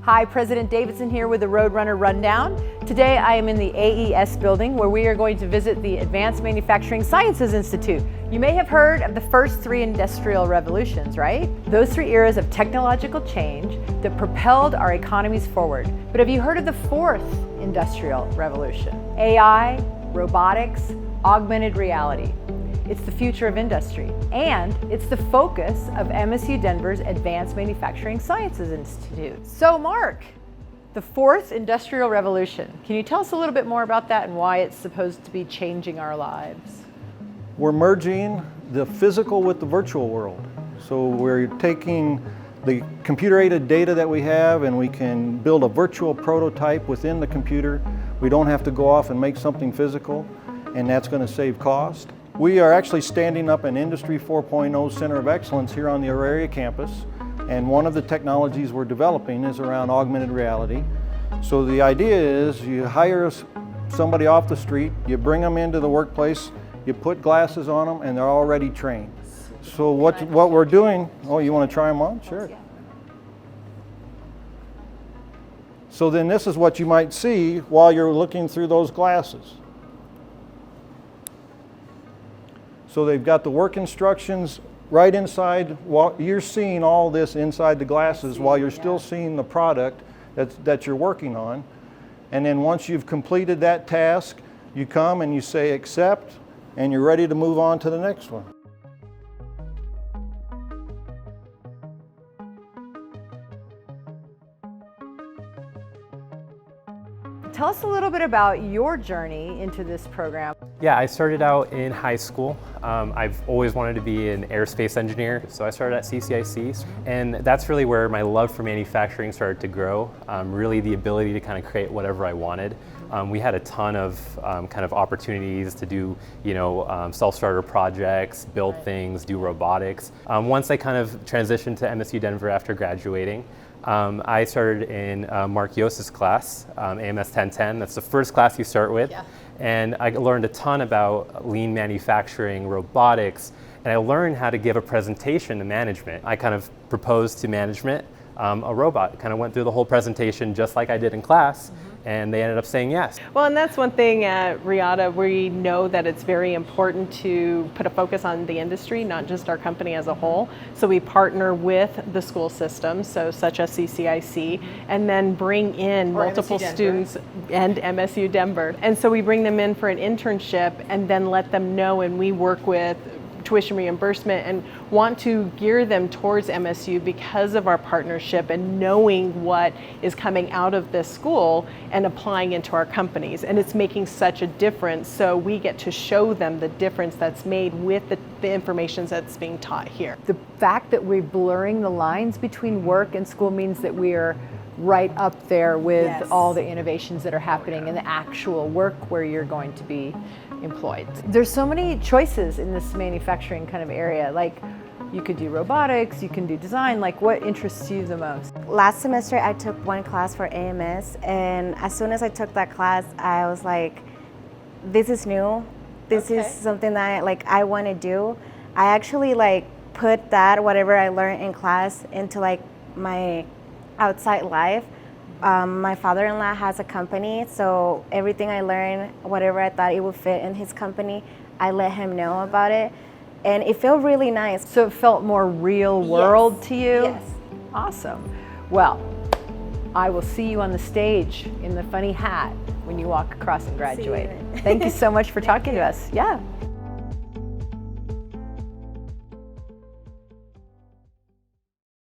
Hi, President Davidson here with the Roadrunner Rundown. Today I am in the AES building where we are going to visit the Advanced Manufacturing Sciences Institute. You may have heard of the first three industrial revolutions, right? Those three eras of technological change that propelled our economies forward. But have you heard of the fourth industrial revolution? AI, robotics, augmented reality. It's the future of industry, and it's the focus of MSU Denver's Advanced Manufacturing Sciences Institute. So Mark, the fourth industrial revolution. Can you tell us a little bit more about that and why it's supposed to be changing our lives? We're merging the physical with the virtual world. So we're taking the computer-aided data that we have and we can build a virtual prototype within the computer. We don't have to go off and make something physical, and that's going to save cost. We are actually standing up an Industry 4.0 Center of Excellence here on the Auraria campus, and one of the technologies we're developing is around augmented reality. So the idea is you hire somebody off the street, you bring them into the workplace, you put glasses on them, and they're already trained. So what we're doing, oh, you want to try them on? Sure. So then this is what you might see while you're looking through those glasses. So they've got the work instructions right inside. You're seeing all this inside the glasses while you're still seeing the product that you're working on. And then once you've completed that task, you come and you say accept, and you're ready to move on to the next one. Tell us a little bit about your journey into this program. Yeah, I started out in high school. I've always wanted to be an aerospace engineer, so I started at CCIC, and that's really where my love for manufacturing started to grow. Really the ability to kind of create whatever I wanted. We had a ton of kind of opportunities to do, self-starter projects, build things, do robotics. Once I kind of transitioned to MSU Denver after graduating, I started in Mark Yos's class, AMS 1010. That's the first class you start with. Yeah. And I learned a ton about lean manufacturing, robotics, and I learned how to give a presentation to management. I kind of proposed to management a robot. Kind of went through the whole presentation just like I did in class. And they ended up saying yes. Well, and that's one thing at Reata, we know that it's very important to put a focus on the industry, not just our company as a whole. So we partner with the school systems, so such as CCIC, and then bring in multiple students and MSU Denver. And so we bring them in for an internship and then let them know, and we work with tuition reimbursement and want to gear them towards MSU because of our partnership and knowing what is coming out of this school and applying into our companies. And it's making such a difference, so we get to show them the difference that's made with the information that's being taught here. The fact that we're blurring the lines between work and school means that we are right up there with all the innovations that are happening in the actual work where you're going to be employed. There's so many choices in this manufacturing kind of area. Like, you could do robotics, you can do design. Like, what interests you the most? Last semester I took one class for AMS, and as soon as I took that class, I was like, this is new. This is something that I want to do. I actually put that, whatever I learned in class, into my outside life. My father-in-law has a company, so everything I learned, whatever I thought it would fit in his company, I let him know about it, and it felt really nice. So it felt more real world to you? Yes. Awesome. Well, I will see you on the stage in the funny hat when you walk across and graduate. Thank you so much for talking to us. Yeah.